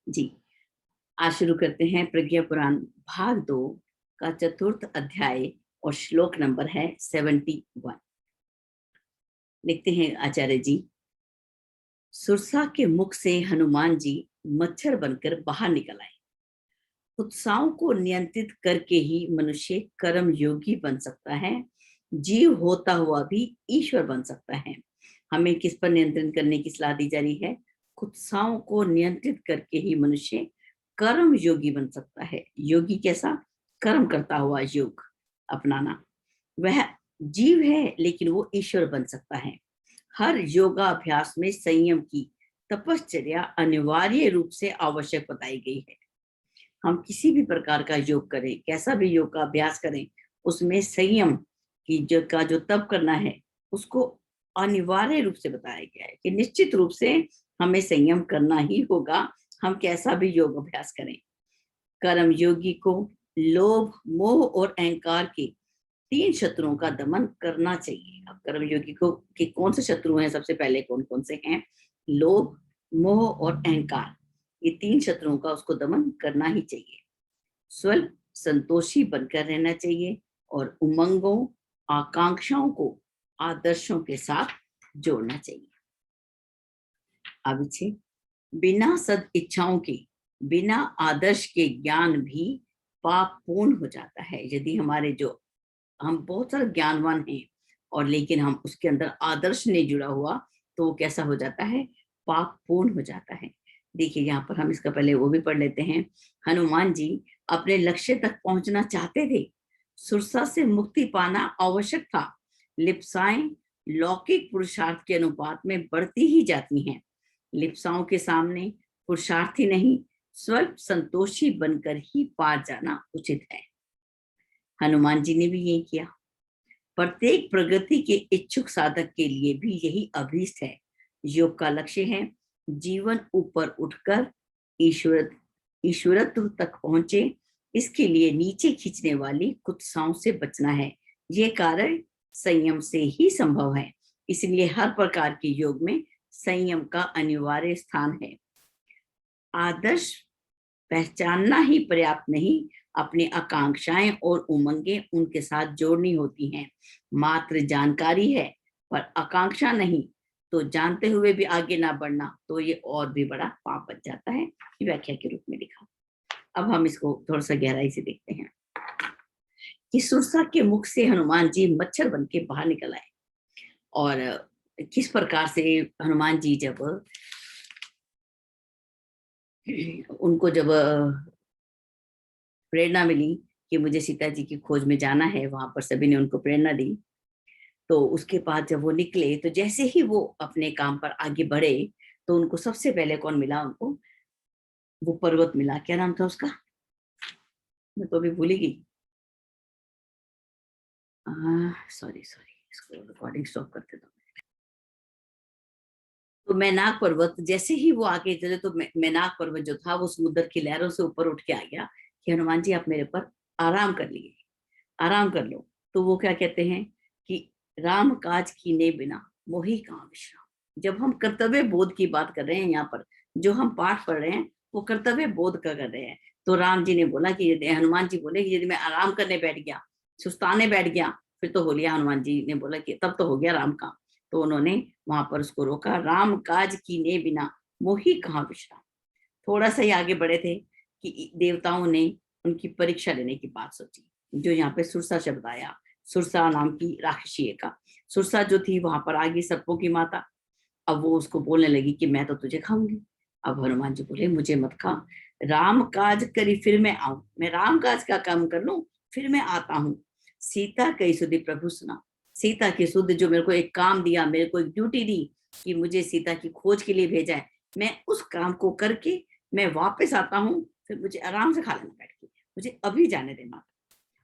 जी, आज शुरू करते हैं प्रज्ञा पुराण भाग 2 का चतुर्थ अध्याय और श्लोक नंबर है 71। लिखते हैं आचार्य जी, सुरसा के मुख से हनुमान जी मच्छर बनकर बाहर निकल आए। उत्साहों को नियंत्रित करके ही मनुष्य कर्म योगी बन सकता है। जीव होता हुआ भी ईश्वर बन सकता है। हमें किस पर नियंत्रण करने की सलाह दी जा रही है? उत्साहों को नियंत्रित करके ही मनुष्य कर्म योगी बन सकता है। योगी कैसा? कर्म करता हुआ योग अपनाना। वह जीव है लेकिन वो ईश्वर बन सकता है। हर योगाभ्यास में संयम की तपश्चर्या अनिवार्य रूप से आवश्यक बताई गई है। हम किसी भी प्रकार का योग करें, कैसा भी योग का अभ्यास करें, उसमें संयम की जो तप करना है उसको अनिवार्य रूप से बताया गया है कि निश्चित रूप से हमें संयम करना ही होगा, हम कैसा भी योग अभ्यास करें। कर्म योगी को लोभ, मोह और अहंकार के 3 शत्रुओं का दमन करना चाहिए। अब कर्म योगी को के कौन से शत्रु हैं? सबसे पहले कौन कौन से हैं? लोभ, मोह और अहंकार। ये 3 शत्रुओं का उसको दमन करना ही चाहिए। स्वल्प संतोषी बनकर रहना चाहिए और उमंगों, आकांक्षाओं को आदर्शों के साथ जोड़ना चाहिए। अब बिना सद इच्छाओं के, बिना आदर्श के ज्ञान भी पाप पूर्ण हो जाता है। यदि हमारे जो हम बहुत सारे ज्ञानवान हैं और लेकिन हम उसके अंदर आदर्श नहीं जुड़ा हुआ तो वो कैसा हो जाता है? पाप पूर्ण हो जाता है। देखिए यहाँ पर हम इसका पहले वो भी पढ़ लेते हैं। हनुमान जी अपने लक्ष्य तक पहुंचना चाहते थे। सुरसा से मुक्ति पाना आवश्यक था। लिप्साएं लौकिक पुरुषार्थ के अनुपात में बढ़ती ही जाती हैं। लिप्साओं के सामने पुरुषार्थी नहीं, स्वल्प संतोषी बनकर ही पार जाना उचित है। हनुमान जी ने भी यही किया। प्रत्येक प्रगति के इच्छुक साधक के लिए भी यही अभीष्ट है। योग का लक्ष्य है जीवन ऊपर उठकर ईश्वरत्व तक पहुंचे। इसके लिए नीचे खींचने वाली कुत्साओं से बचना है। ये कार्य संयम से ही संभव है। इसलिए हर प्रकार के योग में संयम का अनिवार्य स्थान है। आदर्श पहचानना ही पर्याप्त नहीं, अपनी आकांक्षाएं और उमंगें उनके साथ जोड़नी होती हैं। मात्र जानकारी है पर आकांक्षा नहीं तो जानते हुए भी आगे ना बढ़ना तो ये और भी बड़ा पाप बन जाता है। व्याख्या के रूप में लिखा। अब हम इसको थोड़ा सा गहराई से देखते हैं कि सुरसा के मुख से हनुमान जी मच्छर बन के बाहर निकल आए और किस प्रकार से हनुमान जी जब उनको जब प्रेरणा मिली कि मुझे सीता जी की खोज में जाना है, वहां पर सभी ने उनको प्रेरणा दी। तो उसके बाद जब वो निकले तो जैसे ही वो अपने काम पर आगे बढ़े तो उनको सबसे पहले कौन मिला? उनको वो पर्वत मिला। क्या नाम था उसका? मैं तो अभी भूल ही गई। सॉरी सॉरी, इसको रिकॉर्डिंग स्टॉप करते दो। तो मैनाक पर्वत जैसे ही वो आगे चले तो मैनाक पर्वत जो था वो समुद्र की लहरों से ऊपर उठ के आ गया कि हनुमान जी आप मेरे पर आराम कर लिए, आराम कर लो। तो वो क्या कहते हैं कि राम काज कीने बिना मोहि कहाँ विश्राम। जब हम कर्तव्य बोध की बात कर रहे हैं, यहाँ पर जो हम पाठ पढ़ रहे हैं वो कर्तव्य बोध का कर रहे हैं। तो राम जी ने बोला कि यदि हनुमान जी बोले कि यदि मैं आराम करने बैठ गया, सुस्ताने बैठ गया, फिर तो हो लिया। हनुमान जी ने बोला कि तब तो हो गया राम का। तो उन्होंने वहां पर उसको रोका। राम काज कीने बिना मोहि कहाँ विश्राम। थोड़ा सा ही आगे बढ़े थे कि देवताओं ने उनकी परीक्षा लेने की बात सोची। जो यहाँ पे सुरसा शब्द आया, सुरसा नाम की राक्षसी का। सुरसा जो थी वहां पर आ गई, सर्पों की माता। अब वो उसको बोलने लगी कि मैं तो तुझे खाऊंगी। अब हनुमान जी बोले मुझे मत खा, राम काज करी फिर मैं आऊं। मैं राम काज का काम कर लूं फिर मैं आता हूँ। सीता कई सुधी प्रभु सुना। सीता की सुध जो मेरे को एक काम दिया, मेरे को एक ड्यूटी दी कि मुझे सीता की खोज के लिए भेजा है, मैं उस काम को करके मैं वापस आता हूँ, फिर मुझे आराम से खा लेना बैठ के, मुझे अभी जाने दे माता।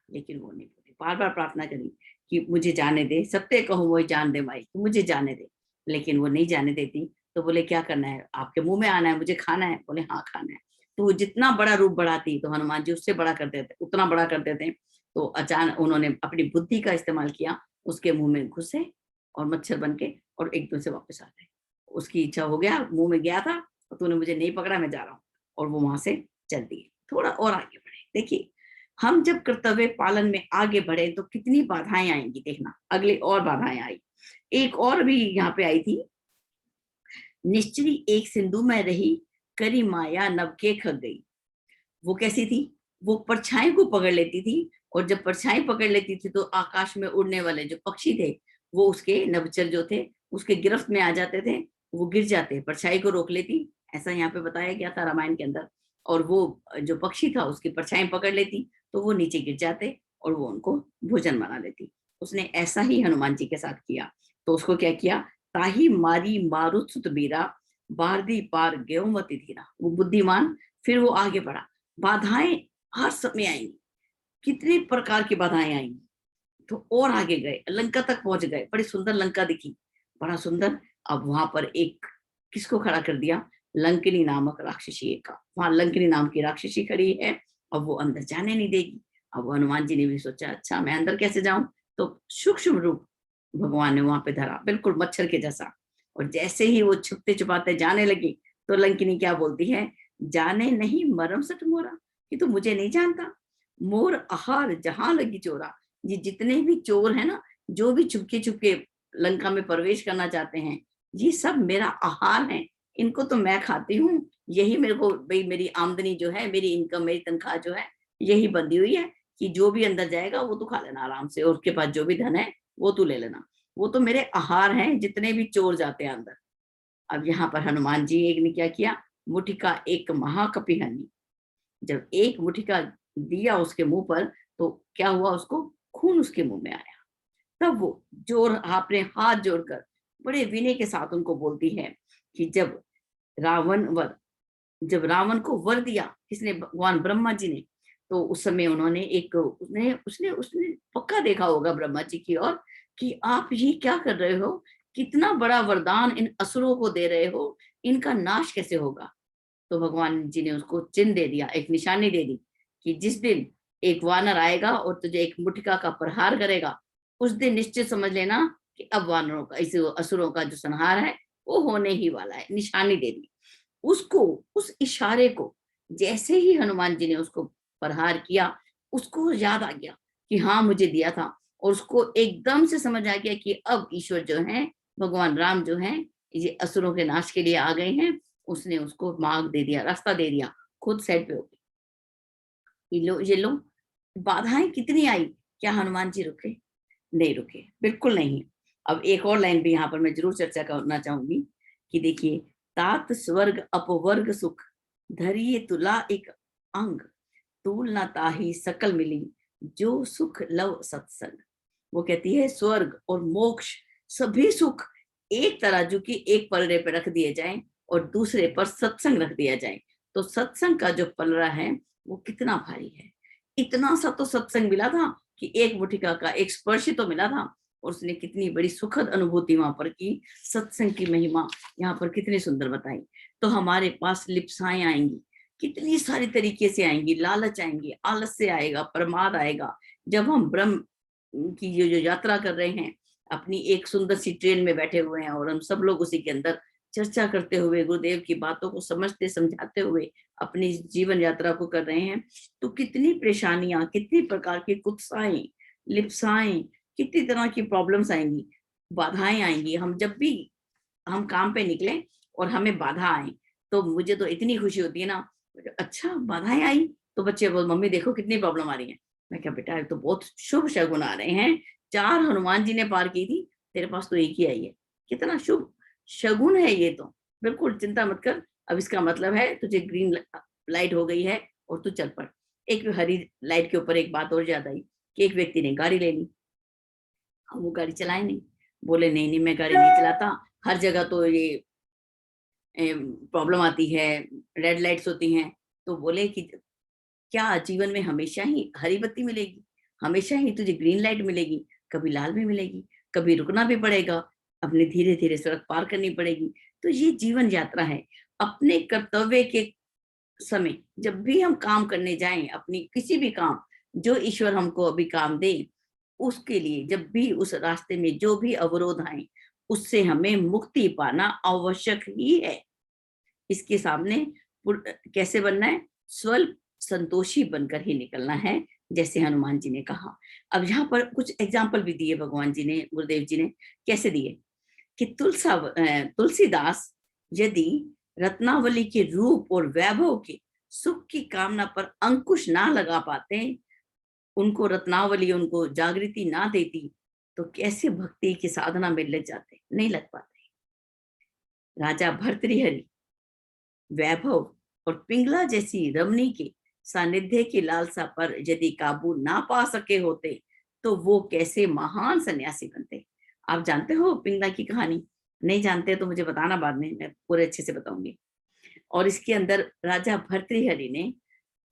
लेकिन वो नहीं बोली, बार बार प्रार्थना करी कि मुझे जाने दे, सत्य कहूँ वही जान दे माई, कि मुझे जाने दे। लेकिन वो नहीं जाने देती। तो बोले क्या करना है? आपके मुंह में आना है, मुझे खाना है। बोले हाँ खाना है। तो वो जितना बड़ा रूप बढ़ाती तो हनुमान जी उससे बड़ा करते थे, उतना बड़ा करते थे। तो अचानक उन्होंने अपनी बुद्धि का इस्तेमाल किया, उसके मुंह में घुसे और मच्छर बन के और एकदम से वापस आ गए। उसकी इच्छा हो गया, मुंह में गया था, तो तूने मुझे नहीं पकड़ा, मैं जा रहा हूँ। और वो वहां से चल दिए, थोड़ा और आगे बढ़े। देखिए, हम जब कर्तव्य पालन में आगे बढ़े तो कितनी बाधाएं आएंगी, देखना अगली और बाधाएं आई। एक और भी यहाँ पे आई थी, निश्चरी एक सिंधु में रही, करी माया नभ के खग गई। वो कैसी थी? वो परछाई को पकड़ लेती थी, और जब परछाई पकड़ लेती थी तो आकाश में उड़ने वाले जो पक्षी थे वो उसके नभचर जो थे उसके गिरफ्त में आ जाते थे, वो गिर जाते, परछाई को रोक लेती, ऐसा यहाँ पे बताया गया था रामायण के अंदर। और वो जो पक्षी था उसकी परछाई पकड़ लेती तो वो नीचे गिर जाते और वो उनको भोजन बना लेती। उसने ऐसा ही हनुमान जी के साथ किया। तो उसको क्या किया? ताही मारी मारुत सुत बीरा, बारदी पार गेहूमती धीरा। वो बुद्धिमान, फिर वो आगे बढ़ा। बाधाएं हर समय आएंगी, कितने प्रकार की बाधाएं आएंगी। तो और आगे गए, लंका तक पहुंच गए, बड़ी सुंदर लंका दिखी, बड़ा सुंदर। अब वहां पर एक किसको खड़ा कर दिया? लंकिनी नामक राक्षसी का। वहां लंकिनी नाम की राक्षसी खड़ी है, अब वो अंदर जाने नहीं देगी। अब हनुमान जी ने भी सोचा, अच्छा मैं अंदर कैसे जाऊं? तो सूक्ष्म रूप भगवान ने वहां पे धरा, बिल्कुल मच्छर के जैसा। और जैसे ही वो छुपते छुपाते जाने लगी तो लंकिनी क्या बोलती है? जाने नहीं मरम सट मोरा, ये तो मुझे नहीं जानता। मोर आहार जहां लगी चोरा। ये जितने भी चोर है ना, जो भी चुपके चुपके लंका में प्रवेश करना चाहते हैं, ये सब मेरा आहार है, इनको तो मैं खाती हूँ। यही मेरे को भाई, मेरी आमदनी जो है, मेरी इनकम, मेरी तनख्वाह जो है, यही बंधी हुई है कि जो भी अंदर जाएगा वो तो खा लेना आराम से, और उसके पास जो भी धन है वो तू ले लेना। वो तो मेरे आहार हैं जितने भी चोर जाते हैं अंदर। अब यहाँ पर हनुमान जी एक ने क्या किया? मुठिका एक महाकपिहनी, जब एक मुठिका दिया उसके मुंह पर तो क्या हुआ? उसको खून उसके मुंह में आया। तब वो जोर आपने हाथ जोड़कर बड़े विनय के साथ उनको बोलती है कि जब रावण को वर दिया किसने? भगवान ब्रह्मा जी ने। तो उस समय उन्होंने एक उसने उसने उसने पक्का देखा होगा ब्रह्मा जी की ओर कि आप ये क्या कर रहे हो, कितना बड़ा वरदान इन असुरों को दे रहे हो, इनका नाश कैसे होगा? तो भगवान जी ने उसको चिन्ह दे दिया, एक निशानी दे दी कि जिस दिन एक वानर आएगा और तुझे एक मुठिका का प्रहार करेगा, उस दिन निश्चित समझ लेना कि अब वानरों का, इस असुरों का जो संहार है वो होने ही वाला है। निशानी दे दी उसको, उस इशारे को। जैसे ही हनुमान जी ने उसको प्रहार किया, उसको याद आ गया कि हाँ मुझे दिया था, और उसको एकदम से समझ आ गया कि अब ईश्वर जो है, भगवान राम जो है, ये असुरों के नाश के लिए आ गए हैं। उसने उसको मार्ग दे दिया, रास्ता दे दिया, खुद साइड पे हो गई। ये लो बाधाएं कितनी आई, क्या हनुमान जी रुके? नहीं रुके, बिल्कुल नहीं। अब एक और लाइन भी यहाँ पर मैं जरूर चर्चा करना चाहूंगी कि देखिए, तात स्वर्ग अपवर्ग सुख, धरिये तुला एक अंग, तूल ना ताही सकल मिली, जो सुख लव सत्संग। वो कहती है स्वर्ग और मोक्ष, सभी सुख एक तराजू की एक पलड़े पर रख दिए जाएं और दूसरे पर सत्संग रख दिया जाए, तो सत्संग का जो पलड़ा है वो कितना भारी है। इतना सा तो सत्संग मिला था कि एक मुठिका का एक स्पर्श तो मिला था, और उसने कितनी बड़ी सुखद अनुभूति वहां पर की। सत्संग की महिमा यहाँ पर कितनी सुंदर बताई। तो हमारे पास लिप्साएं आएंगी, कितनी सारी तरीके से आएंगी, लालच आएंगी, आलस्य आएगा, प्रमाद आएगा। जब हम ब्रह्म की ये जो यात्रा कर रहे हैं, अपनी एक सुंदर सी ट्रेन में बैठे हुए हैं और हम सब लोग उसी के अंदर चर्चा करते हुए, गुरुदेव की बातों को समझते समझाते हुए अपनी जीवन यात्रा को कर रहे हैं, तो कितनी परेशानियां, कितनी प्रकार की कुत्साएं, लिप्साएं, कितनी तरह की प्रॉब्लम्स आएंगी, बाधाएं आएंगी। हम जब भी हम काम पे निकले और हमें बाधा आए, तो मुझे तो इतनी खुशी होती है ना, अच्छा बाधाएं आई तो बच्चे बोल, मम्मी देखो कितनी प्रॉब्लम आ रही है। मैं क्या बेटा, तो बहुत शुभ शगुन आ रहे हैं, 4 हनुमान जी ने पार की थी, तेरे पास तो एक ही आई है, कितना शुभ शगुन है ये तो। बिल्कुल चिंता मत कर, अब इसका मतलब है तुझे ग्रीन लाइट हो गई है और तू चल पड़। एक हरी लाइट के ऊपर एक बात और ज्यादा आई कि एक व्यक्ति ने गाड़ी ले ली, अब वो गाड़ी चलाए नहीं, बोले नहीं नहीं मैं गाड़ी नहीं चलाता, हर जगह तो ये प्रॉब्लम आती है, रेड लाइट्स होती हैं। तो बोले कि क्या जीवन में हमेशा ही हरी बत्ती मिलेगी, हमेशा ही तुझे ग्रीन लाइट मिलेगी? कभी लाल भी मिलेगी, कभी रुकना भी पड़ेगा, अपने धीरे धीरे सड़क पार करनी पड़ेगी। तो ये जीवन यात्रा है। अपने कर्तव्य के समय जब भी हम काम करने जाएं, अपनी किसी भी काम, जो ईश्वर हमको अभी काम दे, उसके लिए जब भी उस रास्ते में जो भी अवरोध आए, उससे हमें मुक्ति पाना आवश्यक ही है। इसके सामने कैसे बनना है? स्वल्प संतोषी बनकर ही निकलना है, जैसे हनुमान जी ने कहा। अब यहाँ पर कुछ एग्जाम्पल भी दिए भगवान जी ने, गुरुदेव जी ने। कैसे दिए कि तुलसीदास यदि रत्नावली के रूप और वैभव के सुख की कामना पर अंकुश ना लगा पाते, उनको रत्नावली उनको जागृति ना देती, तो कैसे भक्ति की साधना में लग जाते? नहीं लग पाते। राजा भर्तृहरि वैभव और पिंगला जैसी रमणी के सानिध्य की लालसा पर यदि काबू ना पा सके होते, तो वो कैसे महान सन्यासी बनते? आप जानते हो पिंगला की कहानी? नहीं जानते तो मुझे बताना बाद में, मैं पूरे अच्छे से बताऊंगी। और इसके अंदर राजा भर्तृहरि ने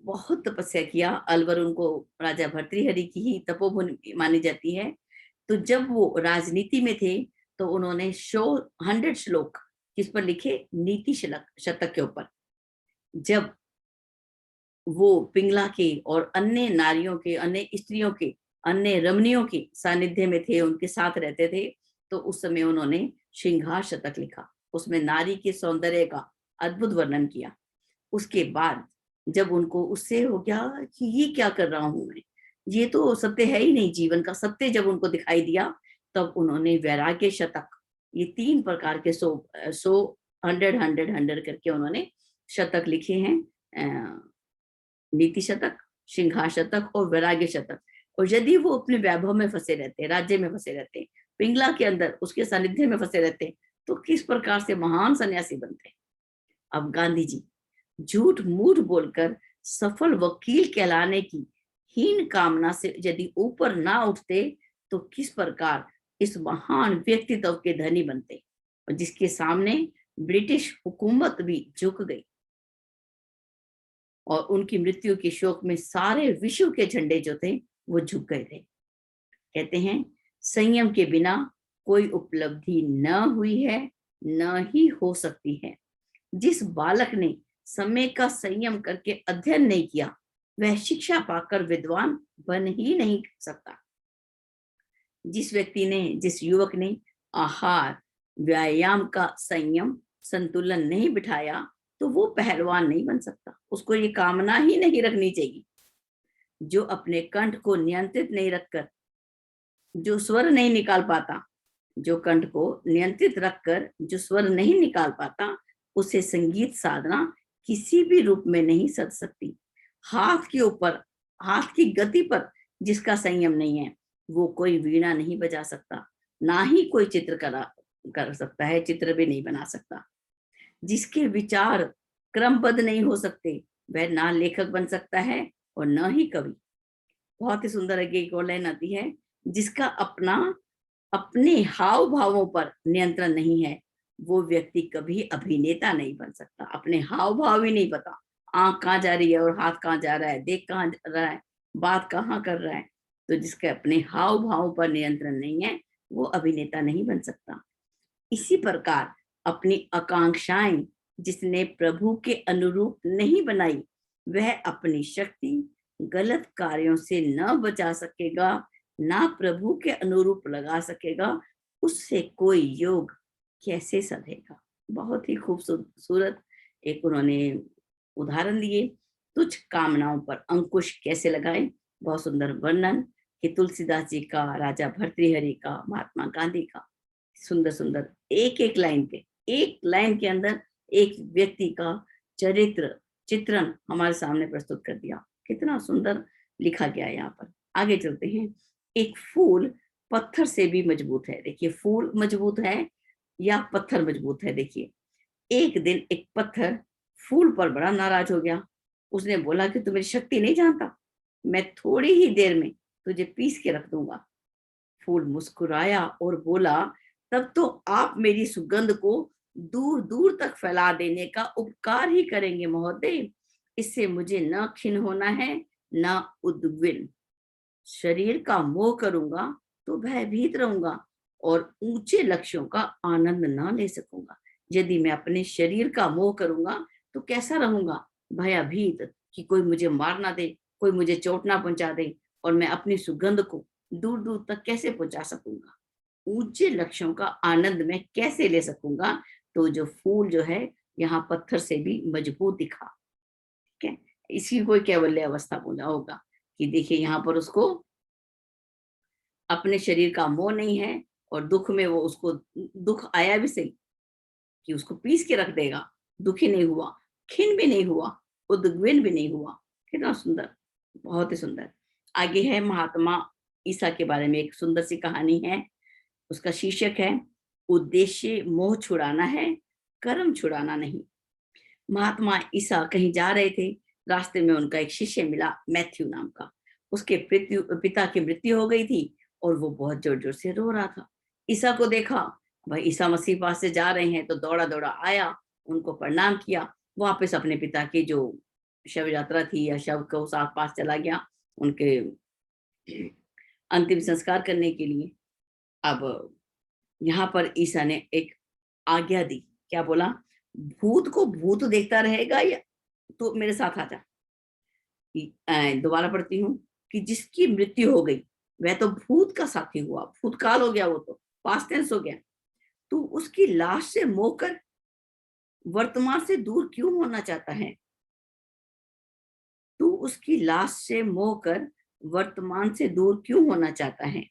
बहुत तपस्या किया। अलवर उनको राजा भर्तृहरि की ही तपोभूमि मानी जाती है। तो जब वो राजनीति में थे, तो उन्होंने 100 श्लोक किस पर लिखे? नीति शतक के ऊपर। जब वो पिंगला के और अन्य नारियों के, अन्य स्त्रियों के, अन्य रमणियों के सानिध्य में थे, उनके साथ रहते थे, तो उस समय उन्होंने श्रृंगार शतक लिखा। उसमें नारी के सौंदर्य का अद्भुत वर्णन किया। उसके बाद जब उनको उससे हो गया कि ये क्या कर रहा हूं मैं, ये तो सत्य है ही नहीं, जीवन का सत्य जब उनको दिखाई दिया, तब उन्होंने वैराग्य शतक, ये 3 प्रकार के 100 करके उन्होंने शतक लिखे हैं। नीति शतक, श्रृंगार शतक और वैराग्य शतक। और यदि वो अपने वैभव में फंसे रहते, राज्य में फंसे रहते, पिंगला के अंदर उसके सानिध्य में फंसे रहते, तो किस प्रकार से महान सन्यासी बनते? अब गांधी जी झूठ मूठ बोलकर सफल वकील कहलाने की हीन कामना से यदि ऊपर ना उठते, तो किस प्रकार इस महान व्यक्तित्व के धनी बनते, और जिसके सामने ब्रिटिश हुकूमत भी झुक गई और उनकी मृत्यु के शोक में सारे विश्व के झंडे जो थे वो झुक गए थे। कहते हैं संयम के बिना कोई उपलब्धि न हुई है, न ही हो सकती है। जिस बालक ने समय का संयम करके अध्ययन नहीं किया, वह शिक्षा पाकर विद्वान बन ही नहीं सकता। जिस व्यक्ति ने, जिस युवक ने आहार व्यायाम का संयम संतुलन नहीं बिठाया, तो वो पहलवान नहीं बन सकता। उसको ये कामना ही नहीं रखनी चाहिए। जो अपने कंठ को नियंत्रित नहीं रखकर, जो स्वर नहीं निकाल पाता, जो कंठ को नियंत्रित रखकर जो स्वर नहीं निकाल पाता, उसे संगीत साधना किसी भी रूप में नहीं सध सकती। हाथ के ऊपर, हाथ की गति पर जिसका संयम नहीं है, वो कोई वीणा नहीं बजा सकता, ना ही कोई चित्रकला कर सकता है, चित्र भी नहीं बना सकता। जिसके विचार क्रमबद्ध नहीं हो सकते, वह ना लेखक बन सकता है और न ही कवि। बहुत ही सुंदर एक और लाइन आती है, जिसका अपने हाव भावों पर नियंत्रण नहीं है, वो व्यक्ति कभी अभिनेता नहीं बन सकता। अपने हाव भाव ही नहीं पता, आंख कहाँ जा रही है और हाथ कहाँ जा रहा है, देख कहाँ रहा है, बात कहाँ कर रहा है, तो जिसके अपने हाव भाव पर नियंत्रण नहीं है, वो अभिनेता नहीं बन सकता। इसी प्रकार अपनी आकांक्षाएं जिसने प्रभु के अनुरूप नहीं बनाई, वह अपनी शक्ति गलत कार्यों से न बचा सकेगा, ना प्रभु के अनुरूप लगा सकेगा, उससे कोई योग कैसे सधेगा। बहुत ही खूबसूरत एक उन्होंने उदाहरण दिए। तुच्छ कामनाओं पर अंकुश कैसे लगाए, बहुत सुंदर वर्णन कि तुलसीदास जी का, राजा भर्तृहरि का, महात्मा गांधी का, सुंदर सुंदर एक एक लाइन पे, एक लाइन के अंदर एक व्यक्ति का चरित्र चित्रण हमारे सामने प्रस्तुत कर दिया। कितना सुंदर लिखा गया है। यहाँ पर आगे चलते हैं। एक फूल पत्थर से भी मजबूत है। देखिए फूल मजबूत है या पत्थर मजबूत है। देखिए एक दिन एक पत्थर फूल पर बड़ा नाराज हो गया। उसने बोला कि तू मेरी शक्ति नहीं जानता, मैं थोड़ी ही देर में तुझे पीस के रख दूंगा। फूल मुस्कुराया और बोला, तब तो आप मेरी सुगंध को दूर दूर तक फैला देने का उपकार ही करेंगे महोदय। इससे मुझे न खिन्न होना है, न उद्विग्न। शरीर का मोह करूंगा तो भयभीत रहूंगा और ऊंचे लक्ष्यों का आनंद न ले सकूंगा। यदि मैं अपने शरीर का मोह करूंगा तो कैसा रहूंगा? भयभीत कि कोई मुझे मार ना दे, कोई मुझे चोट ना पहुंचा दे, और मैं अपनी सुगंध को दूर दूर तक कैसे पहुंचा सकूंगा? ऊंचे लक्ष्यों का आनंद मैं कैसे ले सकूंगा? तो जो फूल जो है यहाँ पत्थर से भी मजबूत दिखा। ठीक है, इसी को कैवल्य अवस्था बोला होगा कि देखिए यहाँ पर उसको अपने शरीर का मोह नहीं है, और दुख में वो उसको दुख आया भी सही कि उसको पीस के रख देगा, दुखी नहीं हुआ, खिन्न भी नहीं हुआ, उद्विग्न भी नहीं हुआ। कितना सुंदर, बहुत ही सुंदर। आगे है महात्मा ईसा के बारे में एक सुंदर सी कहानी है। उसका शीर्षक है उद्देश्य मोह छुड़ाना है, कर्म छुड़ाना नहीं। महात्मा ईसा कहीं जा रहे थे, रास्ते में उनका एक शिष्य मिला, मैथ्यू नाम का। उसके पिता की मृत्यु हो गई थी और वो बहुत जोर जोर से रो रहा था। ईसा को देखा, भाई ईसा मसीह पास से जा रहे हैं, तो दौड़ा दौड़ा आया, उनको प्रणाम किया, वापस अपने पिता की जो शव यात्रा थी या शव को साथ पास चला गया उनके अंतिम संस्कार करने के लिए। अब यहाँ पर ईसा ने एक आज्ञा दी, क्या बोला? भूत को भूत देखता रहेगा या तो मेरे साथ आ जा। दोबारा पढ़ती हूँ कि जिसकी मृत्यु हो गई वह तो भूत का साथी हुआ, भूतकाल हो गया, वो तो पास्ट टेंस हो गया। तू उसकी लाश से मोह कर वर्तमान से दूर क्यों होना चाहता है? तू उसकी लाश से मोह कर वर्तमान से दूर क्यों होना चाहता है?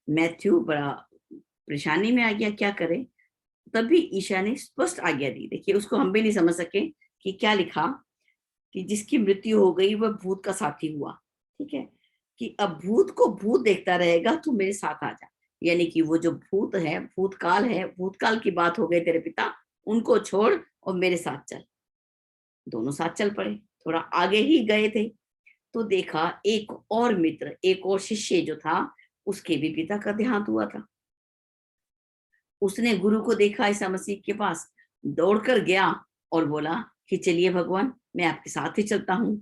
मैथ्यू बड़ा परेशानी में आ गया, क्या करे? तभी ईशा ने स्पष्ट आज्ञा दी। देखिए, उसको हम भी नहीं समझ सके कि क्या लिखा कि जिसकी मृत्यु हो गई वह भूत का साथी हुआ। ठीक है, कि अब भूत को भूत देखता रहेगा, तू मेरे साथ आ जा। यानी कि वो जो भूत है, भूतकाल है, भूतकाल की बात हो गई तेरे पिता, उनको छोड़ और मेरे साथ चल। दोनों साथ चल पड़े। थोड़ा आगे ही गए थे तो देखा एक और मित्र, एक और शिष्य जो था, उसके भी पिता का देहांत हुआ था। उसने गुरु को देखा ईसा मसीह के पास, दौड़कर गया और बोला कि चलिए भगवान, मैं आपके साथ ही चलता हूँ।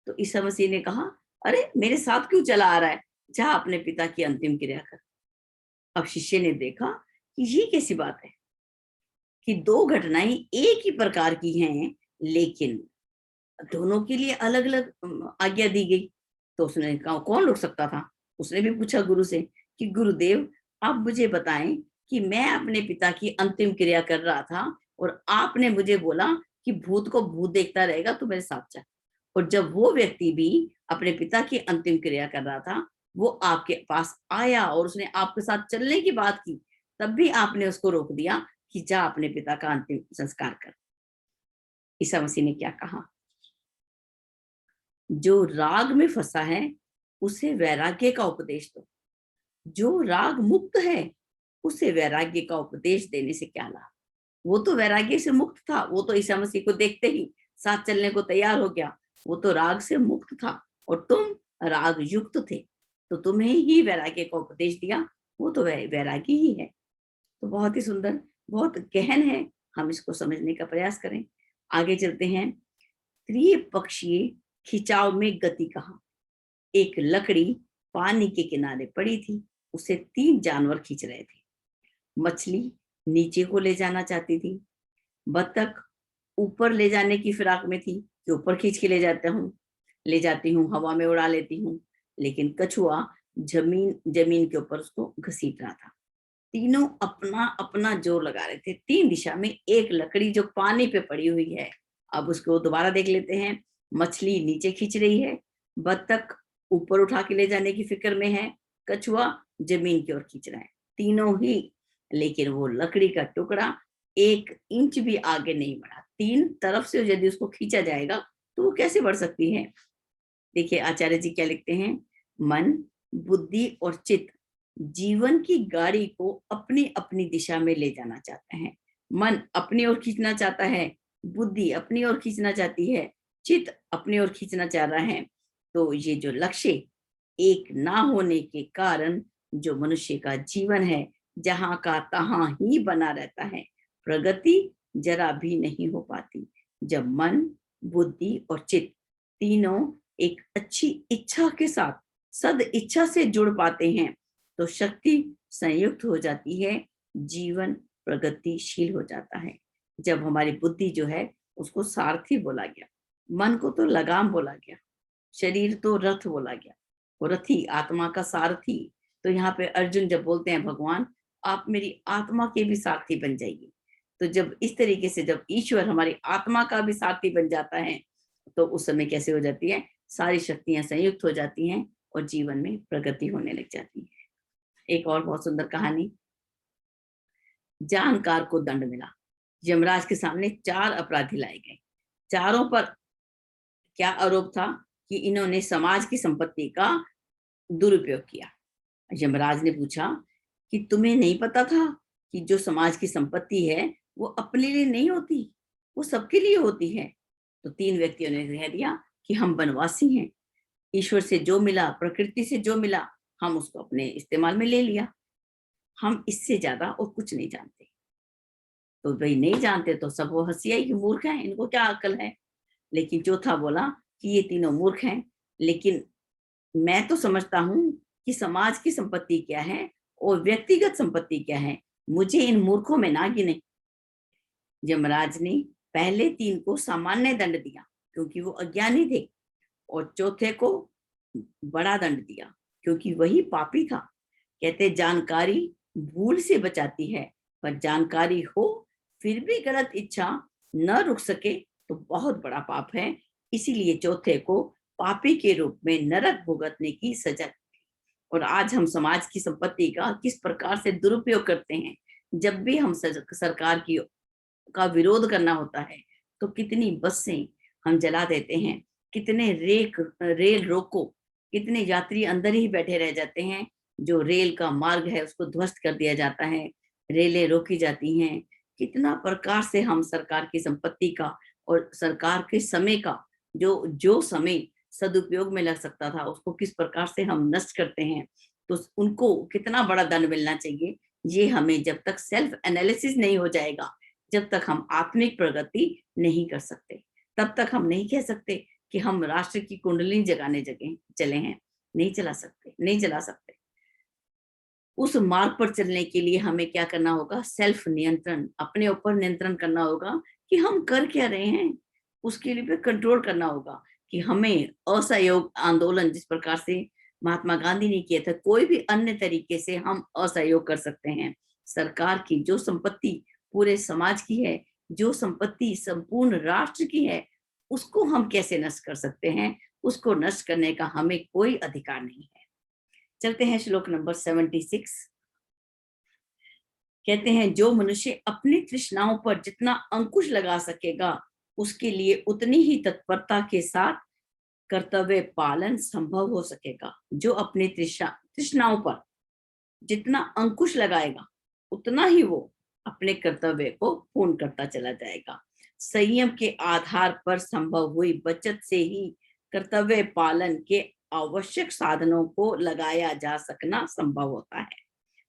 तो ईसा मसीह ने कहा, अरे मेरे साथ क्यों चला आ रहा है, जा अपने पिता की अंतिम क्रिया कर। अब शिष्य ने देखा कि ये कैसी बात है कि दो घटनाएं एक ही प्रकार की हैं, लेकिन दोनों के लिए अलग अलग आज्ञा दी गई। तो उसने कहा कौन रुक सकता था। उसने भी पूछा गुरु से कि गुरुदेव, आप मुझे बताएं कि मैं अपने पिता की अंतिम क्रिया कर रहा था और आपने मुझे बोला कि भूत को भूत देखता रहेगा, तो मेरे साथ चल। और जब वो व्यक्ति भी अपने पिता की अंतिम क्रिया कर रहा था, वो आपके पास आया और उसने आपके साथ चलने की बात की, तब भी आपने उसको रोक दिया कि जा अपने पिता का अंतिम संस्कार कर। ईसा मसीह ने क्या कहा? जो राग में फंसा है उसे वैराग्य का उपदेश दो। जो राग मुक्त है उसे वैराग्य का उपदेश देने से क्या लाभ? वो तो वैराग्य से मुक्त था, वो तो ईसा मसीह को देखते ही साथ चलने को तैयार हो गया। वो तो राग से मुक्त था और तुम राग युक्त थे, तो तुम्हें ही वैराग्य का उपदेश दिया। वो तो वैरागी ही है। तो बहुत ही सुंदर, बहुत गहन है, हम इसको समझने का प्रयास करें। आगे चलते हैं। त्रिपक्षीय खिंचाव में गति कहा। एक लकड़ी पानी के किनारे पड़ी थी, उसे 3 जानवर खींच रहे थे। मछली नीचे को ले जाना चाहती थी, बतख ऊपर ले जाने की फिराक में थी कि ऊपर खींच के ले जाती हूँ, हवा में उड़ा लेती हूँ, लेकिन कछुआ जमीन जमीन के ऊपर उसको घसीट रहा था। तीनों अपना अपना जोर लगा रहे थे, 3 दिशा में। एक लकड़ी जो पानी पे पड़ी हुई है, अब उसको दोबारा देख लेते हैं। मछली नीचे खींच रही है, बतख ऊपर उठा के ले जाने की फिक्र में है, कछुआ जमीन की ओर खींच रहा है, तीनों ही। लेकिन वो लकड़ी का टुकड़ा 1 इंच भी आगे नहीं बढ़ा। 3 तरफ से यदि उसको खींचा जाएगा तो वो कैसे बढ़ सकती है? देखिए आचार्य जी क्या लिखते हैं। मन, बुद्धि और चित्त जीवन की गाड़ी को अपनी अपनी दिशा में ले जाना चाहते हैं। मन अपनी ओर खींचना चाहता है, बुद्धि अपनी ओर खींचना चाहती है, चित्त अपनी ओर खींचना चाह रहा है। तो ये जो लक्ष्य एक ना होने के कारण जो मनुष्य का जीवन है, जहां का तहां ही बना रहता है, प्रगति जरा भी नहीं हो पाती। जब मन, बुद्धि और चित्त तीनों एक अच्छी इच्छा के साथ सद इच्छा से जुड़ पाते हैं, तो शक्ति संयुक्त हो जाती है, जीवन प्रगतिशील हो जाता है। जब हमारी बुद्धि जो है उसको सारथी बोला गया, मन को तो लगाम बोला गया, शरीर तो रथ बोला गया, वो रथी आत्मा का सारथी। तो यहाँ पे अर्जुन जब बोलते हैं भगवान आप मेरी आत्मा के भी सारथी बन जाइए, तो जब इस तरीके से जब ईश्वर हमारी आत्मा का भी साथी बन जाता है तो उस समय कैसे हो जाती है, सारी शक्तियां संयुक्त हो जाती हैं और जीवन में प्रगति होने लग जाती है। एक और बहुत सुंदर कहानी। जानकार को दंड मिला। यमराज के सामने 4 अपराधी लाए गए। चारों पर क्या आरोप था कि इन्होंने समाज की संपत्ति का दुरुपयोग किया। यमराज ने पूछा कि तुम्हें नहीं पता था कि जो समाज की संपत्ति है वो अपने लिए नहीं होती, वो सबके लिए होती है। तो 3 व्यक्तियों ने कह दिया कि हम वनवासी हैं, ईश्वर से जो मिला, प्रकृति से जो मिला, हम उसको अपने इस्तेमाल में ले लिया, हम इससे ज्यादा और कुछ नहीं जानते। तो भाई नहीं जानते तो सब वो हंसिया कि मूर्ख हैं, इनको क्या अकल है। लेकिन चौथा बोला कि ये तीनों मूर्ख हैं, लेकिन मैं तो समझता हूं कि समाज की संपत्ति क्या है और व्यक्तिगत संपत्ति क्या है, मुझे इन मूर्खों में ना गिने। यमराज ने पहले 3 को सामान्य दंड दिया क्योंकि वो अज्ञानी थे, और चौथे को बड़ा दंड दिया क्योंकि वही पापी था। कहते जानकारी भूल से बचाती है, पर जानकारी हो फिर भी गलत इच्छा न रुक सके तो बहुत बड़ा पाप है। इसीलिए चौथे को पापी के रूप में नरक भुगतने की सजा। और आज हम समाज की संपत्ति का किस प्रकार से दुरुपयोग करते हैं। जब भी हम सरकार की का विरोध करना होता है तो कितनी बसें हम जला देते हैं, कितने रेल रोको, कितने यात्री अंदर ही बैठे रह जाते हैं। जो रेल का मार्ग है उसको ध्वस्त कर दिया जाता है, रेलें रोकी जाती हैं। कितना प्रकार से हम सरकार की संपत्ति का और सरकार के समय का जो जो समय सदुपयोग में लग सकता था उसको किस प्रकार से हम नष्ट करते हैं। तो उनको कितना बड़ा दंड मिलना चाहिए, ये हमें जब तक सेल्फ एनालिसिस नहीं हो जाएगा, जब तक हम आत्मिक प्रगति नहीं कर सकते, तब तक हम नहीं कह सकते कि हम राष्ट्र की कुंडली जगाने जगह चले हैं। नहीं चला सकते, नहीं चला सकते। उस मार्ग पर चलने के लिए हमें क्या करना होगा, सेल्फ नियंत्रण, अपने ऊपर नियंत्रण करना होगा कि हम कर क्या रहे हैं। उसके लिए कंट्रोल करना होगा कि हमें असहयोग आंदोलन, जिस प्रकार से महात्मा गांधी ने किया था, कोई भी अन्य तरीके से हम असहयोग कर सकते हैं। सरकार की जो संपत्ति पूरे समाज की है, जो संपत्ति संपूर्ण राष्ट्र की है, उसको हम कैसे नष्ट कर सकते हैं, उसको नष्ट करने का हमें कोई अधिकार नहीं है। चलते हैं श्लोक नंबर 76। कहते हैं जो मनुष्य अपनी तृष्णाओं पर जितना अंकुश लगा सकेगा उसके लिए उतनी ही तत्परता के साथ कर्तव्य पालन संभव हो सकेगा। जो अपनी तृष्णाओं पर जितना अंकुश लगाएगा उतना ही वो अपने कर्तव्य को पूर्ण करता चला जाएगा। संयम के आधार पर संभव हुई बचत से ही कर्तव्य पालन के आवश्यक साधनों को लगाया जा सकना संभव होता है।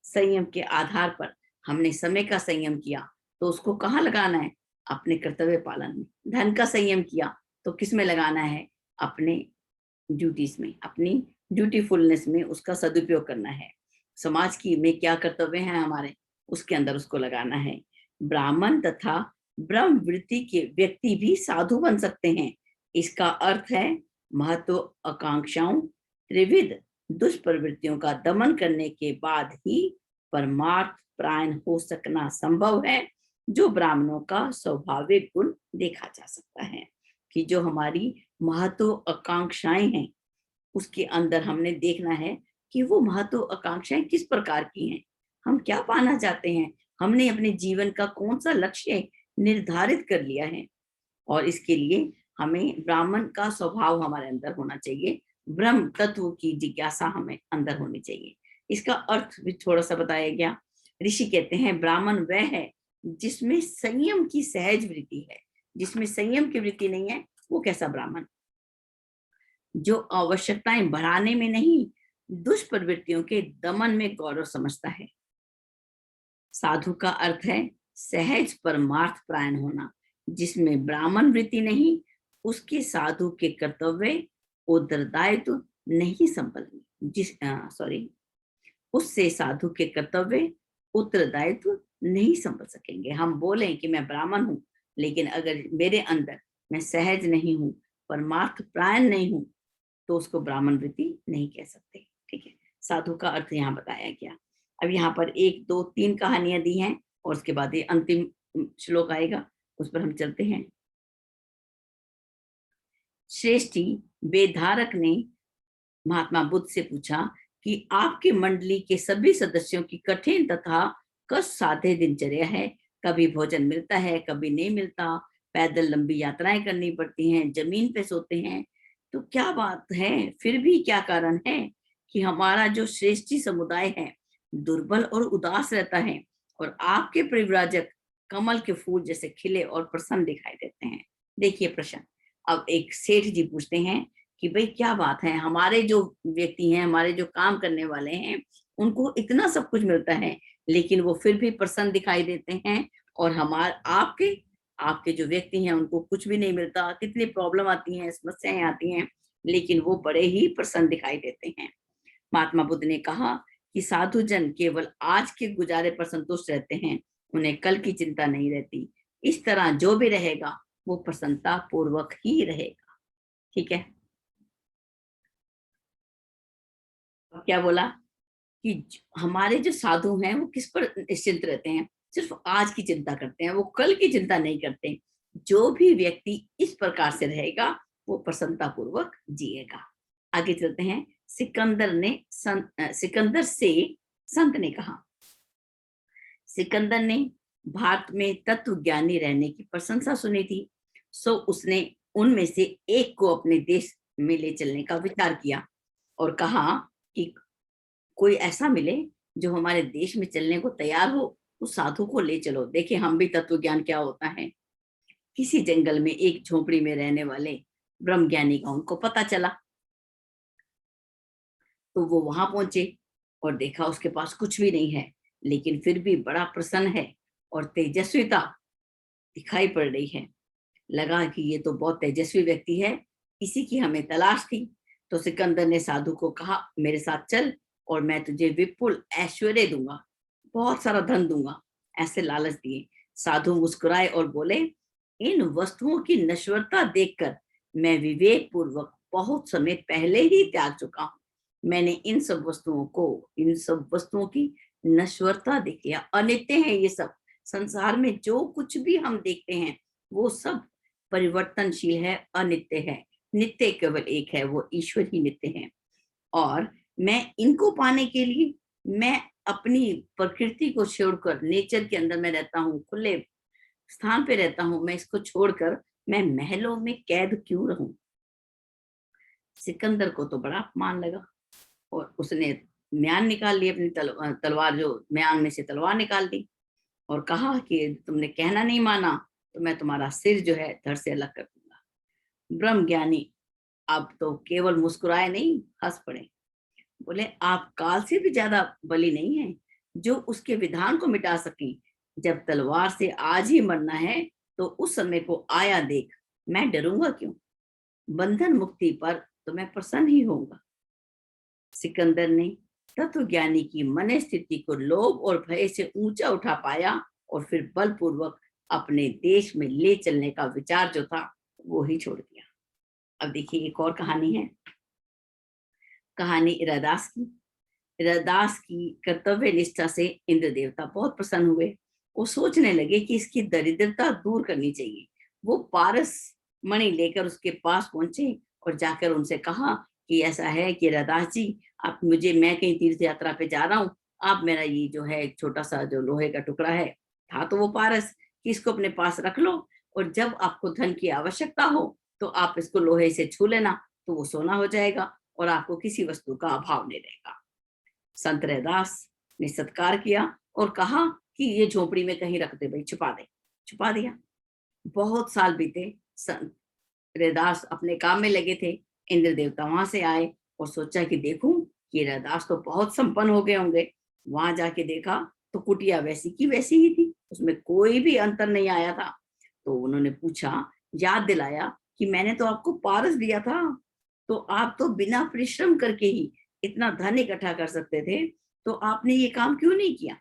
संयम के आधार पर हमने समय का संयम किया तो उसको कहाँ लगाना है, अपने कर्तव्य पालन में। धन का संयम किया तो किस में लगाना है, अपने ड्यूटीज में, अपनी ड्यूटीफुलनेस में उसका सदुपयोग करना है। समाज की में क्या कर्तव्य हैं हमारे, उसके अंदर उसको लगाना है। ब्राह्मण तथा ब्रह्म वृत्ति के व्यक्ति भी साधु बन सकते हैं। इसका अर्थ है महत्व आकांक्षाओं त्रिविध दुष्प्रवृत्तियों का दमन करने के बाद ही परमार्थ प्रायण हो सकना संभव है, जो ब्राह्मणों का स्वाभाविक गुण देखा जा सकता है। कि जो हमारी महत्व आकांक्षाएं हैं उसके अंदर हमने देखना है कि वो महत्व आकांक्षाएं किस प्रकार की हैं, हम क्या पाना चाहते हैं, हमने अपने जीवन का कौन सा लक्ष्य निर्धारित कर लिया है। और इसके लिए हमें ब्राह्मण का स्वभाव हमारे अंदर होना चाहिए, ब्रह्म तत्व की जिज्ञासा हमें अंदर होनी चाहिए। इसका अर्थ भी थोड़ा सा बताया गया। ऋषि कहते हैं ब्राह्मण वह है जिसमें संयम की सहज वृत्ति है। जिसमें संयम की वृत्ति नहीं है वो कैसा ब्राह्मण, जो आवश्यकताएं बढ़ाने में नहीं दुष्प्रवृत्तियों के दमन में गौरव समझता है। साधु का अर्थ है सहज परमार्थ प्रायण होना, जिसमें ब्राह्मण वृत्ति नहीं, उसके साधु के कर्तव्य उत्तरदायित्व नहीं संभल उससे साधु के कर्तव्य उत्तरदायित्व नहीं संभल सकेंगे। हम बोलें कि मैं ब्राह्मण हूं, लेकिन अगर मेरे अंदर मैं सहज नहीं हूं, परमार्थ प्रायण नहीं हूं, तो उसको ब्राह्मण वृत्ति नहीं कह सकते। ठीक है, साधु का अर्थ यहाँ बताया गया। अब यहाँ पर 1 2 3 कहानियां दी हैं और उसके बाद ये अंतिम श्लोक आएगा, उस पर हम चलते हैं। श्रेष्ठी वेदधारक ने महात्मा बुद्ध से पूछा कि आपकी मंडली के सभी सदस्यों की कठिन तथा कष्ट साध्य दिनचर्या है। कभी भोजन मिलता है, कभी नहीं मिलता, पैदल लंबी यात्राएं करनी पड़ती हैं, जमीन पे सोते हैं। तो क्या बात है, फिर भी क्या कारण है कि हमारा जो श्रेष्ठी समुदाय है दुर्बल और उदास रहता है, और आपके परिव्राजक कमल के फूल जैसे खिले और प्रसन्न दिखाई देते हैं। देखिए प्रश्न, अब एक सेठ जी पूछते हैं कि भाई क्या बात है, हमारे जो व्यक्ति हैं, हमारे जो काम करने वाले हैं, उनको इतना सब कुछ मिलता है, लेकिन वो फिर भी प्रसन्न दिखाई देते हैं, और हमारे आपके आपके जो व्यक्ति हैं उनको कुछ भी नहीं मिलता, कितनी प्रॉब्लम आती हैं, समस्याएं आती हैं, लेकिन वो बड़े ही प्रसन्न दिखाई देते हैं। महात्मा बुद्ध ने कहा कि साधु जन केवल आज के गुजारे पर संतुष्ट रहते हैं, उन्हें कल की चिंता नहीं रहती। इस तरह जो भी रहेगा वो प्रसन्नता पूर्वक ही रहेगा। ठीक है, क्या बोला कि हमारे जो साधु हैं वो किस पर निश्चिंत रहते हैं, सिर्फ आज की चिंता करते हैं, वो कल की चिंता नहीं करते। जो भी व्यक्ति इस प्रकार से रहेगा वो प्रसन्नता पूर्वक जिएगा। आगे चलते हैं। सिकंदर से संत ने कहा, सिकंदर ने भारत में तत्व ज्ञानी रहने की प्रशंसा सुनी थी, सो उसने उनमें से एक को अपने देश में ले चलने का विचार किया और कहा कि कोई ऐसा मिले जो हमारे देश में चलने को तैयार हो, उस साधु को ले चलो। देखिए हम भी तत्व ज्ञान क्या होता है। किसी जंगल में एक झोपड़ी में रहने वाले ब्रह्म ज्ञानी का उनको पता चला, तो वो वहां पहुंचे और देखा उसके पास कुछ भी नहीं है, लेकिन फिर भी बड़ा प्रसन्न है और तेजस्विता दिखाई पड़ रही है। लगा कि ये तो बहुत तेजस्वी व्यक्ति है, इसी की हमें तलाश थी। तो सिकंदर ने साधु को कहा, मेरे साथ चल और मैं तुझे विपुल ऐश्वर्य दूंगा, बहुत सारा धन दूंगा, ऐसे लालच दिए। साधु मुस्कुराए और बोले, इन वस्तुओं की नश्वरता देखकर मैं विवेक पूर्वक बहुत समय पहले ही त्याग चुका हूं। मैंने इन सब वस्तुओं की नश्वरता देख लिया, अनित्य है ये सब। संसार में जो कुछ भी हम देखते हैं वो सब परिवर्तनशील है, अनित्य है। नित्य केवल एक है, वो ईश्वर ही नित्य है। और मैं इनको पाने के लिए मैं अपनी प्रकृति को छोड़कर, नेचर के अंदर मैं रहता हूँ, खुले स्थान पे रहता हूँ, मैं इसको छोड़कर मैं महलों में कैद क्यों रहूं। सिकंदर को तो बड़ा अपमान लगा और उसने म्यान निकाल ली, अपनी तलवार जो म्यान में से तलवार निकाल दी और कहा कि तुमने कहना नहीं माना तो मैं तुम्हारा सिर जो है धड़ से अलग कर दूंगा। ब्रह्म ज्ञानी अब तो केवल मुस्कुराए नहीं, हंस पड़े। बोले, आप काल से भी ज्यादा बली नहीं है जो उसके विधान को मिटा सके। जब तलवार से आज ही मरना है तो उस समय को आया देख, मैं डरूंगा क्यों। बंधन मुक्ति पर तो मैं प्रसन्न ही होऊंगा। सिकंदर ने तत्व ज्ञानी की मन स्थिति को लोभ और भय से ऊंचा उठा पाया और फिर बलपूर्वक अपने देश में ले चलने का विचार जो था वो ही छोड़ दिया। अब देखिए एक और कहानी है, कहानी रैदास की। रैदास की कर्तव्य निष्ठा से इंद्र देवता बहुत प्रसन्न हुए। वो सोचने लगे कि इसकी दरिद्रता दूर करनी चाहिए। वो पारस मणि लेकर उसके पास पहुंचे और जाकर उनसे कहा कि ऐसा है कि रैदास जी, आप मुझे, मैं कहीं तीर्थ यात्रा पे जा रहा हूँ, आप मेरा ये जो है एक छोटा सा जो लोहे का टुकड़ा है, था तो वो पारस, कि इसको अपने पास रख लो और जब आपको धन की आवश्यकता हो तो आप इसको लोहे से छू लेना, तो वो सोना हो जाएगा और आपको किसी वस्तु का अभाव नहीं रहेगा। संत रैदास ने सत्कार किया और कहा कि ये झोपड़ी में कहीं रख दे भाई, छुपा दे। छुपा दिया। बहुत साल बीते, संत रैदास अपने काम में लगे थे। इंद्र देवता वहां से आए और सोचा कि देखूं कि रैदास तो बहुत संपन्न हो गए होंगे। वहां जाके देखा तो कुटिया वैसी की वैसी ही थी, उसमें कोई भी अंतर नहीं आया था। तो उन्होंने पूछा, याद दिलाया कि मैंने तो आपको पारस दिया था, तो आप तो बिना परिश्रम करके ही इतना धन इकट्ठा कर सकते थे, तो आपने ये काम क्यों नहीं किया।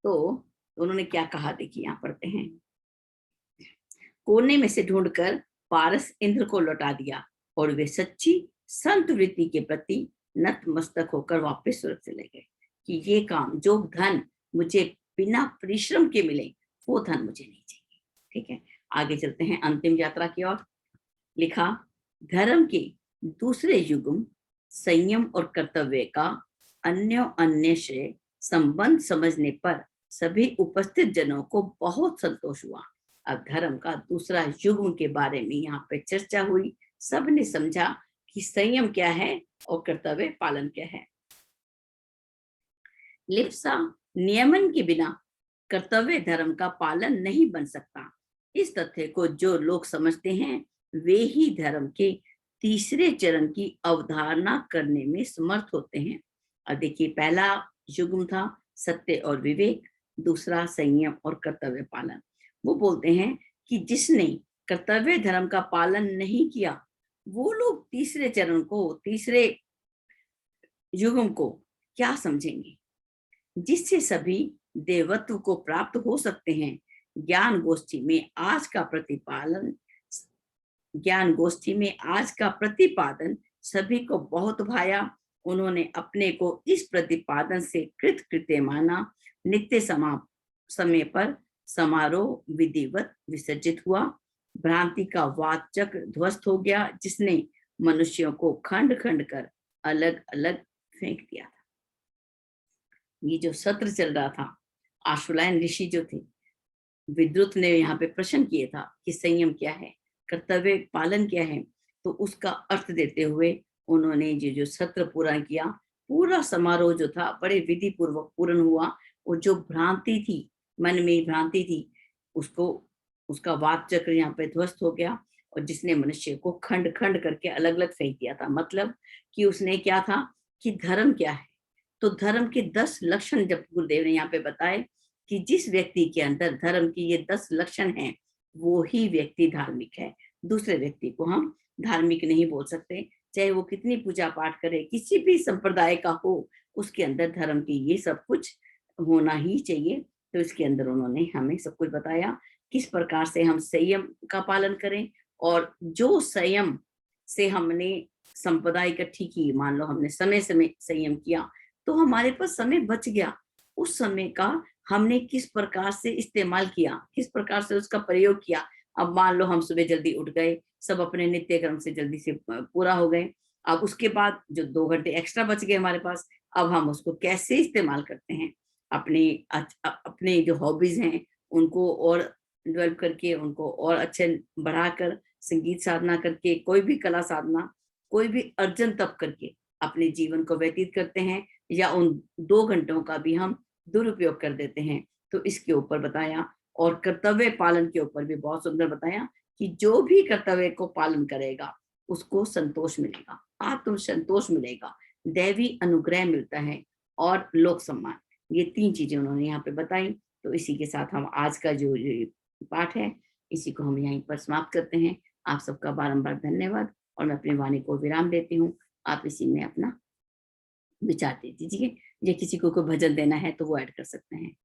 तो उन्होंने क्या कहा, देखिए यहाँ पढ़ते हैं। कोने में से ढूंढकर पारस इंद्र को लौटा दिया और वे सच्ची संत वृत्ति के प्रति नतमस्तक होकर वापस स्वर्ग चले गए कि ये काम, जो धन मुझे बिना परिश्रम के मिले वो धन मुझे नहीं चाहिए। ठीक है, आगे चलते हैं अंतिम यात्रा की ओर। लिखा, धर्म के दूसरे युग्म संयम और कर्तव्य का अन्य से संबंध समझने पर सभी उपस्थित जनों को बहुत संतोष हुआ। अब धर्म का दूसरा युग्म के बारे में यहाँ पे चर्चा हुई, सबने समझा कि संयम क्या है और कर्तव्य पालन क्या है। लिप्सा, नियमन के बिना कर्तव्य धर्म का पालन नहीं बन सकता। इस तथ्य को जो लोग समझते हैं वे ही धर्म के तीसरे चरण की अवधारणा करने में समर्थ होते हैं। और देखिए, पहला युग्म था सत्य और विवेक, दूसरा संयम और कर्तव्य पालन। वो बोलते हैं कि जिसने कर्तव्य धर्म का पालन नहीं किया वो लोग तीसरे चरण को, तीसरे युग्म को क्या समझेंगे, जिससे सभी देवत्व को प्राप्त हो सकते हैं। ज्ञान गोष्ठी में आज का प्रतिपादन सभी को बहुत भाया। उन्होंने अपने को इस प्रतिपादन से कृतकृत्य माना। नित्य समय पर समारोह विधिवत विसर्जित हुआ। भ्रांति का वात चक्र ध्वस्त हो गया, जिसने मनुष्यों को खंड खंड कर अलग अलग फेंक दिया था। ये जो सत्र चल रहा था, आशुलायन ऋषि जो थे, विद्युत ने यहाँ पे प्रश्न किया था कि संयम क्या है, कर्तव्य पालन क्या है, तो उसका अर्थ देते हुए उन्होंने जो सत्र पूरा किया। पूरा समारोह जो था बड़े विधि पूर्वक पूर्ण हुआ, और जो भ्रांति थी, मन में भ्रांति थी, उसको, उसका वात चक्र यहाँ पे ध्वस्त हो गया, और जिसने मनुष्य को खंड खंड करके अलग अलग फेंक दिया था। मतलब कि उसने क्या था कि धर्म क्या है, तो धर्म के 10 लक्षण जब गुरुदेव ने यहाँ पे बताए कि जिस व्यक्ति के अंदर धर्म की ये 10 लक्षण हैं, वो ही व्यक्ति धार्मिक है। दूसरे व्यक्ति को हम धार्मिक नहीं बोल सकते, चाहे वो कितनी पूजा पाठ करे, किसी भी संप्रदाय का हो, उसके अंदर धर्म की ये सब कुछ होना ही चाहिए। तो इसके अंदर उन्होंने हमें सब कुछ बताया, किस प्रकार से हम संयम का पालन करें, और जो संयम से हमने संपदा इकट्ठी की, मान लो हमने समय समय संयम किया, तो हमारे पास समय बच गया। उस समय का हमने किस प्रकार से इस्तेमाल किया, किस प्रकार से उसका प्रयोग किया। अब मान लो हम सुबह जल्दी उठ गए, सब अपने नित्य कर्म से जल्दी से पूरा हो गए, अब उसके बाद जो 2 घंटे एक्स्ट्रा बच गए हमारे पास, अब हम उसको कैसे इस्तेमाल करते हैं। अपने जो हॉबीज हैं उनको और डेवलप करके, उनको और अच्छे बढ़ाकर, संगीत साधना करके, कोई भी कला साधना, कोई भी अर्जन तप करके अपने जीवन को व्यतीत करते हैं, या उन 2 घंटों का भी हम दुरुपयोग कर देते हैं। तो इसके ऊपर बताया, और कर्तव्य पालन के ऊपर भी बहुत सुंदर बताया कि जो भी कर्तव्य को पालन करेगा उसको संतोष मिलेगा, आत्म संतोष मिलेगा, दैवी अनुग्रह मिलता है, और लोक सम्मान। ये 3 चीजें उन्होंने यहाँ पे बताई। तो इसी के साथ हम आज का जो पाठ है, इसी को हम यहीं पर समाप्त करते हैं। आप सबका बारंबार धन्यवाद, और मैं अपनी वाणी को विराम देती हूँ। आप इसी में अपना विचार दे दीजिए। या किसी को कोई भजन देना है तो वो ऐड कर सकते हैं।